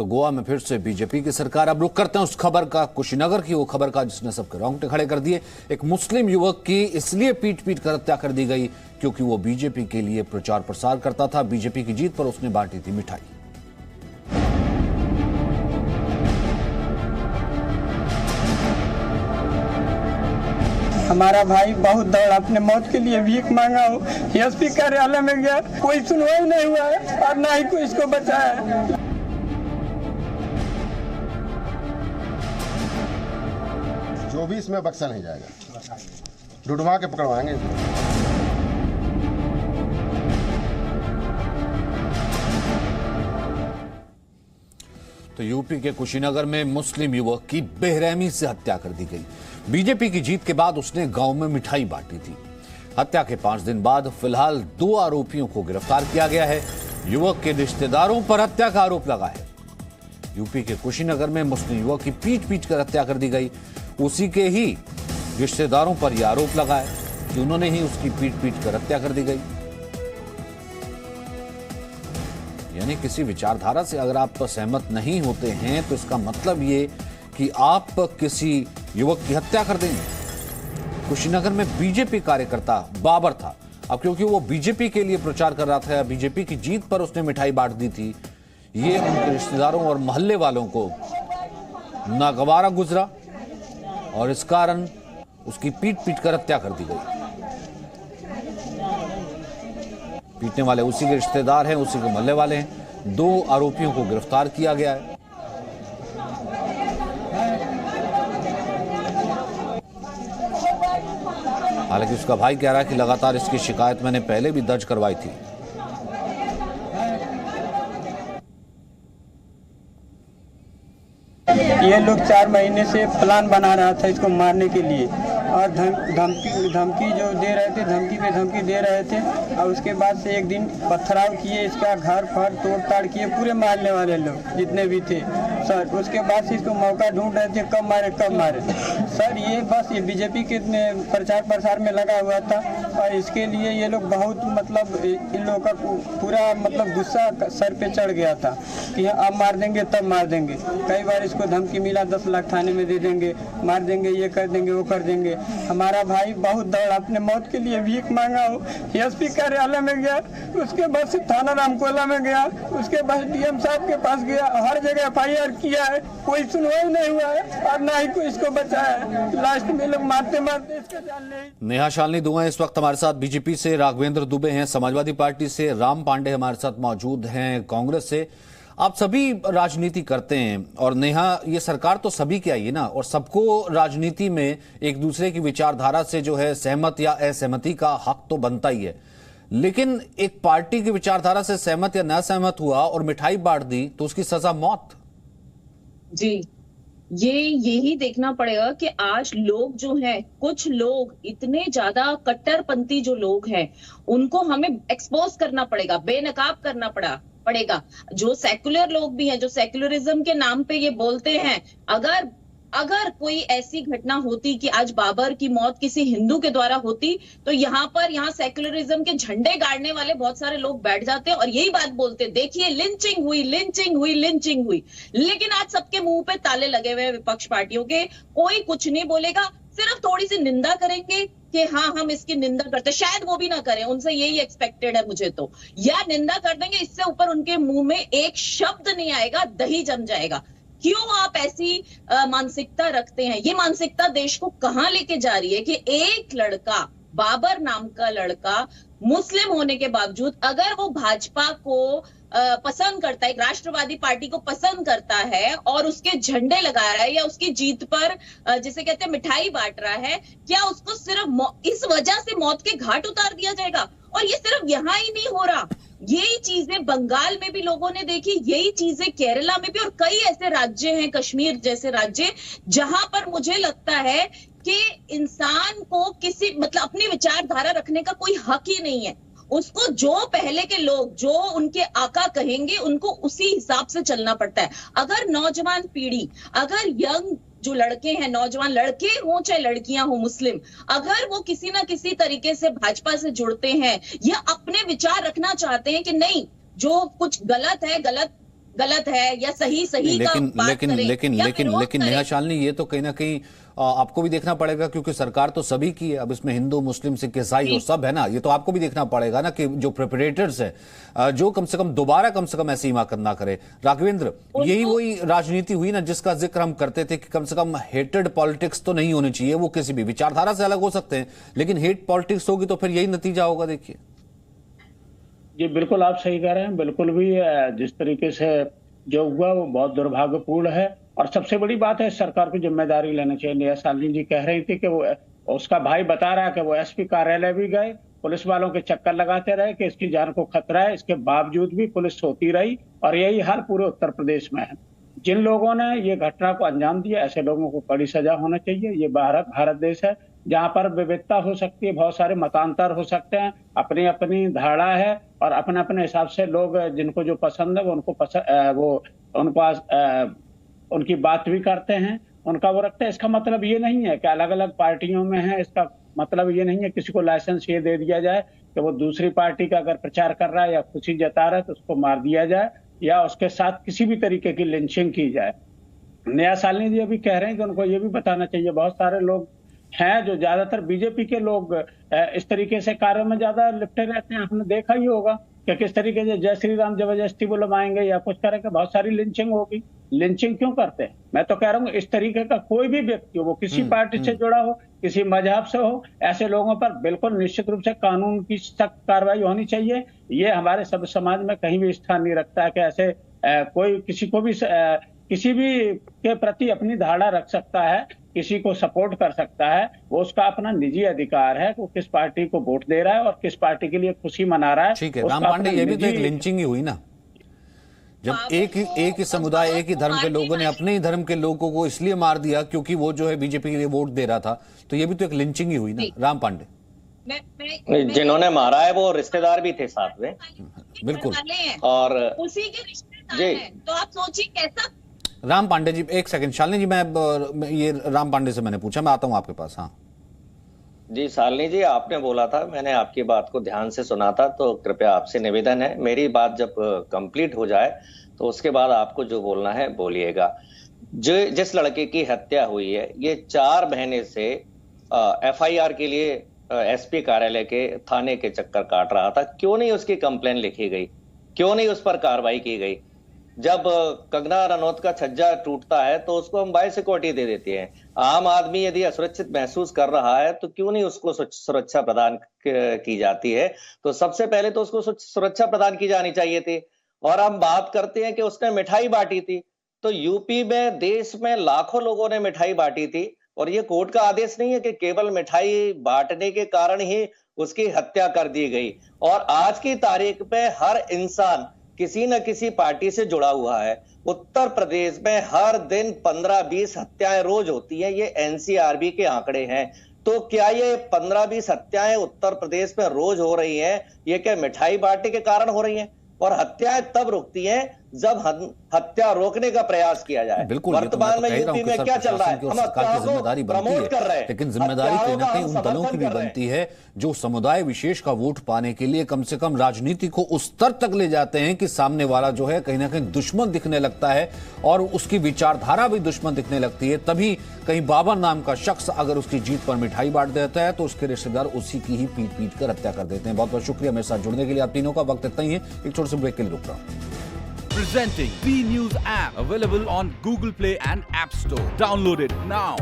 तो गोवा में फिर से बीजेपी की सरकार। अब रुक करते हैं उस खबर का, कुशीनगर की वो खबर का जिसने सबके रोंगटे खड़े कर दिए। एक मुस्लिम युवक की इसलिए पीट पीट कर हत्या कर दी गई क्योंकि वो बीजेपी के लिए प्रचार प्रसार करता था। बीजेपी की जीत पर उसने बांटी थी मिठाई। हमारा भाई बहुत दौड़ा, अपने मौत के लिए भीख मांगा हो, एसपी कार्यालय में गया, कोई सुनवाई नहीं हुआ है और ना ही कोई इसको बचाया है। जो भी इसमें बख्शा नहीं जाएगा, ढूंढवा के पकड़वाएंगे। तो यूपी के कुशीनगर में मुस्लिम युवक की बेरहमी से हत्या कर दी गई। बीजेपी की जीत के बाद उसने गांव में मिठाई बांटी थी। हत्या के 5 दिन बाद फिलहाल 2 आरोपियों को गिरफ्तार किया गया है। युवक के रिश्तेदारों पर हत्या का आरोप लगा है। यूपी के कुशीनगर में मुस्लिम युवक की पीट पीट कर हत्या कर दी गई। उसी के ही रिश्तेदारों पर यह आरोप लगा है कि उन्होंने ही उसकी पीट पीट कर हत्या कर दी गई। यानी किसी विचारधारा से अगर आप सहमत नहीं होते हैं तो इसका मतलब ये कि आप किसी युवक की हत्या कर देंगे। कुशीनगर में बीजेपी कार्यकर्ता बाबर था। अब क्योंकि वो बीजेपी के लिए प्रचार कर रहा था, बीजेपी की जीत पर उसने मिठाई बांट दी थी, ये उनके रिश्तेदारों और मोहल्ले वालों को नागवारा गुजरा और इस कारण उसकी पीट पीट कर हत्या कर दी गई। पीटने वाले उसी के रिश्तेदार हैं, उसी के मोहल्ले वाले हैं। 2 आरोपियों को गिरफ्तार किया गया है। हालांकि उसका भाई कह रहा है कि लगातार इसकी शिकायत मैंने पहले भी दर्ज करवाई थी। ये लोग 4 महीने से प्लान बना रहा था इसको मारने के लिए और धमकी जो दे रहे थे, धमकी पे धमकी दे रहे थे। और उसके बाद से एक दिन पथराव किए, इसका घर फर तोड़ ताड़ किए, पूरे मारने वाले लोग जितने भी थे सर। उसके बाद से इसको मौका ढूंढ रहे थे कब मारे सर। ये बस ये बीजेपी के प्रचार प्रसार में लगा हुआ था और इसके लिए ये लोग बहुत मतलब इन लोगों का पूरा मतलब गुस्सा सर पे चढ़ गया था कि अब मार देंगे तब मार देंगे। कई बार इसको धमकी मिला 10 लाख थाने में दे देंगे, मार देंगे, ये कर देंगे, वो कर देंगे। हमारा भाई बहुत दौड़ा, अपने मौत के लिए भीख मांगा हो, एसपी कार्यालय में गया, उसके बाद से थाना रामकोला में गया, उसके बाद डीएम साहब के पास गया, हर जगह FIR किया है, कोई सुनवाई नहीं हुआ है और ना ही कोई इसको बचाया है। लास्ट में लोग मारते मारते इसका जान ले। नेहा शालिनी दुआ इस वक्त हमारे साथ बीजेपी से, राघवेंद्र दुबे हैं समाजवादी पार्टी से, राम पांडे हमारे साथ मौजूद हैं कांग्रेस से। आप सभी राजनीति करते हैं और नेहा, ये सरकार तो सभी की आई है ना, और सबको राजनीति में एक दूसरे की विचारधारा से जो है सहमत या असहमति का हक तो बनता ही है। लेकिन एक पार्टी की विचारधारा से सहमत या न सहमत हुआ और मिठाई बांट दी तो उसकी सजा मौत। जी, यही देखना पड़ेगा कि आज लोग जो हैं, कुछ लोग इतने ज्यादा कट्टरपंथी जो लोग हैं उनको हमें एक्सपोज करना पड़ेगा, बेनकाब करना पड़ेगा। जो सेक्युलर लोग भी हैं, जो सेक्युलरिज्म के नाम पे ये बोलते हैं, अगर कोई ऐसी घटना होती कि आज बाबर की मौत किसी हिंदू के द्वारा होती तो यहाँ सेक्युलरिज्म के झंडे गाड़ने वाले बहुत सारे लोग बैठ जाते और यही बात बोलते, देखिए लिंचिंग हुई, लिंचिंग हुई, लिंचिंग हुई। लेकिन आज सबके मुंह पे ताले लगे हुए विपक्ष पार्टियों के, कोई कुछ नहीं बोलेगा, सिर्फ थोड़ी सी निंदा करेंगे कि हाँ हम इसकी निंदा करते, शायद वो भी ना करें, उनसे यही एक्सपेक्टेड है मुझे तो, या निंदा कर देंगे, इससे ऊपर उनके मुंह में एक शब्द नहीं आएगा, दही जम जाएगा। क्यों आप ऐसी मानसिकता रखते हैं? ये मानसिकता देश को कहां लेके जा रही है कि एक लड़का, बाबर नाम का लड़का, मुस्लिम होने के बावजूद अगर वो भाजपा को पसंद करता है, एक राष्ट्रवादी पार्टी को पसंद करता है और उसके झंडे लगा रहा है या उसकी जीत पर जिसे कहते हैं मिठाई बांट रहा है, क्या उसको सिर्फ इस वजह से मौत के घाट उतार दिया जाएगा? और ये सिर्फ यहाँ ही नहीं हो रहा, यही चीजें बंगाल में भी लोगों ने देखी, यही चीजें केरला में भी, और कई ऐसे राज्य हैं, कश्मीर जैसे राज्य, जहां पर मुझे लगता है कि इंसान को किसी मतलब अपनी विचारधारा रखने का कोई हक ही नहीं है। उसको जो पहले के लोग, जो उनके आका कहेंगे, उनको उसी हिसाब से चलना पड़ता है। अगर नौजवान पीढ़ी, अगर यंग जो लड़के हैं, नौजवान लड़के हों चाहे लड़कियां हों मुस्लिम, अगर वो किसी ना किसी तरीके से भाजपा से जुड़ते हैं या अपने विचार रखना चाहते हैं कि नहीं जो कुछ गलत है, गलत गलत है या सही सही का बात लेकिन करें लेकिन या लेकिन विरोध लेकिन करें। नेहा शालिनी, ये तो कहीं ना कहीं आपको भी देखना पड़ेगा, क्योंकि सरकार तो सभी की है। अब इसमें हिंदू, मुस्लिम, सिख, ईसाई और सब है ना। ये तो आपको भी देखना पड़ेगा ना कि जो प्रिपरेटर्स है जो कम से कम दोबारा कम से कम ऐसी हिमाकत ना करे। राघवेंद्र, यही वही राजनीति हुई ना जिसका जिक्र हम करते थे कि कम से कम हेटेड पॉलिटिक्स तो नहीं होनी चाहिए। वो किसी भी विचारधारा से अलग हो सकते हैं, लेकिन हेट पॉलिटिक्स होगी तो फिर यही नतीजा होगा। देखिए जी बिल्कुल आप सही कह रहे हैं। बिल्कुल भी जिस तरीके से जो हुआ वो बहुत दुर्भाग्यपूर्ण है, और सबसे बड़ी बात है सरकार को जिम्मेदारी लेनी चाहिए। नेहा शालिनी जी कह रही थी कि वो उसका भाई बता रहा है कि वो एसपी कार्यालय भी गए, पुलिस वालों के चक्कर लगाते रहे कि इसकी जान को खतरा है, इसके बावजूद भी पुलिस सोती रही, और यही हाल पूरे उत्तर प्रदेश में है। जिन लोगों ने ये घटना को अंजाम दिया, ऐसे लोगों को कड़ी सजा होना चाहिए। ये भारत देश है जहां पर विविधता हो सकती है, बहुत सारे मतांतर हो सकते हैं, अपनी अपनी धारणा है, और अपने अपने हिसाब से लोग जिनको जो पसंद है वो उनकी बात भी करते हैं, उनका वो रखते हैं। इसका मतलब ये नहीं है कि अलग अलग पार्टियों में है, इसका मतलब ये नहीं है किसी को लाइसेंस ये दे दिया जाए कि वो दूसरी पार्टी का अगर प्रचार कर रहा है या खुशी जता रहा है तो उसको मार दिया जाए या उसके साथ किसी भी तरीके की लिंचिंग की जाए। नेहा शालिनी जी अभी कह रहे हैं कि उनको ये भी बताना चाहिए, बहुत सारे लोग हैं जो ज्यादातर बीजेपी के लोग इस तरीके से कार्यों में ज्यादा लिप्टे रहते हैं। आपने देखा ही होगा कि किस तरीके से जय श्री राम जबरदस्ती बुलवाएंगे या कुछ करेंगे, बहुत सारी लिंचिंग होगी। लिंचिंग क्यों करते हैं? मैं तो कह रहा हूँ इस तरीके का कोई भी व्यक्ति हो, वो किसी पार्टी से जुड़ा हो, किसी मजहब से हो, ऐसे लोगों पर बिल्कुल निश्चित रूप से कानून की सख्त कार्रवाई होनी चाहिए। ये हमारे सब समाज में कहीं भी स्थान नहीं रखता है कि ऐसे कोई किसी को भी किसी भी के प्रति अपनी धारणा रख सकता है, किसी को सपोर्ट कर सकता है। वो उसका अपना निजी अधिकार है कि वो किस पार्टी को वोट दे रहा है और किस पार्टी के लिए खुशी मना रहा है। ठीक है राम पांडे, ये भी तो एक लिंचिंग ही हुई ना, जब एक ही समुदाय, एक ही धर्म के लोगों ने अपने ही धर्म के लोगों को इसलिए मार दिया क्योंकि वो जो है बीजेपी के लिए वोट दे रहा था, तो ये भी तो एक लिंचिंग ही हुई ना राम पांडे। जिन्होंने मारा है वो रिश्तेदार भी थे साथ में, बिल्कुल, और उसी के रिश्तेदार हैं, तो आप सोचिए कैसा। राम पांडे जी एक सेकंड, शालिनी जी मैं ये राम पांडे से मैंने पूछा, मैं आता हूं आपके पास। हाँ जी शालिनी जी, आपने बोला था, मैंने आपकी बात को ध्यान से सुना था, तो कृपया आपसे निवेदन है, मेरी बात जब कंप्लीट हो जाए तो उसके बाद आपको जो बोलना है बोलिएगा। जिस लड़के की हत्या हुई है, ये 4 महीने से एफआईआर के लिए एसपी कार्यालय के थाने के चक्कर काट रहा था। क्यों नहीं उसकी कंप्लेन लिखी गई? क्यों नहीं उस पर कार्रवाई की गई? जब कंगना रनौत का छज्जा टूटता है तो उसको हम बाय सिक्योरिटी दे देते हैं। आम आदमी यदि असुरक्षित महसूस कर रहा है तो क्यों नहीं उसको सुरक्षा प्रदान की जाती है? तो सबसे पहले तो उसको सुरक्षा प्रदान की जानी चाहिए थी। और हम बात करते हैं कि उसने मिठाई बांटी थी, तो यूपी में, देश में लाखों लोगों ने मिठाई बांटी थी, और ये कोर्ट का आदेश नहीं है कि केवल मिठाई बांटने के कारण ही उसकी हत्या कर दी गई। और आज की तारीख पे हर इंसान किसी न किसी पार्टी से जुड़ा हुआ है। उत्तर प्रदेश में हर दिन 15-20 हत्याएं रोज होती हैं, ये एनसीआरबी के आंकड़े हैं। तो क्या ये 15-20 हत्याएं उत्तर प्रदेश में रोज हो रही हैं, ये क्या मिठाई बांटने के कारण हो रही हैं? और हत्याएं तब रुकती हैं जब हत्या रोकने का प्रयास किया जाए। बिल्कुल, वर्तमान में यूपी में क्या चल रहा है? हम सरकार की जिम्मेदारी बनती है, लेकिन जिम्मेदारी कहीं ना कहीं उन दलों की भी बनती है जो समुदाय विशेष का वोट पाने के लिए कम से कम राजनीति को उस स्तर तक ले जाते हैं कि सामने वाला जो है कहीं ना कहीं दुश्मन दिखने लगता है और उसकी विचारधारा भी दुश्मन दिखने लगती है। तभी कहीं बाबर नाम का शख्स अगर उसकी जीत पर मिठाई बांट देता है तो उसके रिश्तेदार उसी की ही पीट पीट कर हत्या कर देते हैं। बहुत बहुत शुक्रिया मेरे साथ जुड़ने के लिए आप तीनों का। वक्त इतना ही है, एक छोटे से ब्रेक के लिए रुक रहा हूं। Presenting B News app, available on Google Play and App Store. Download it now.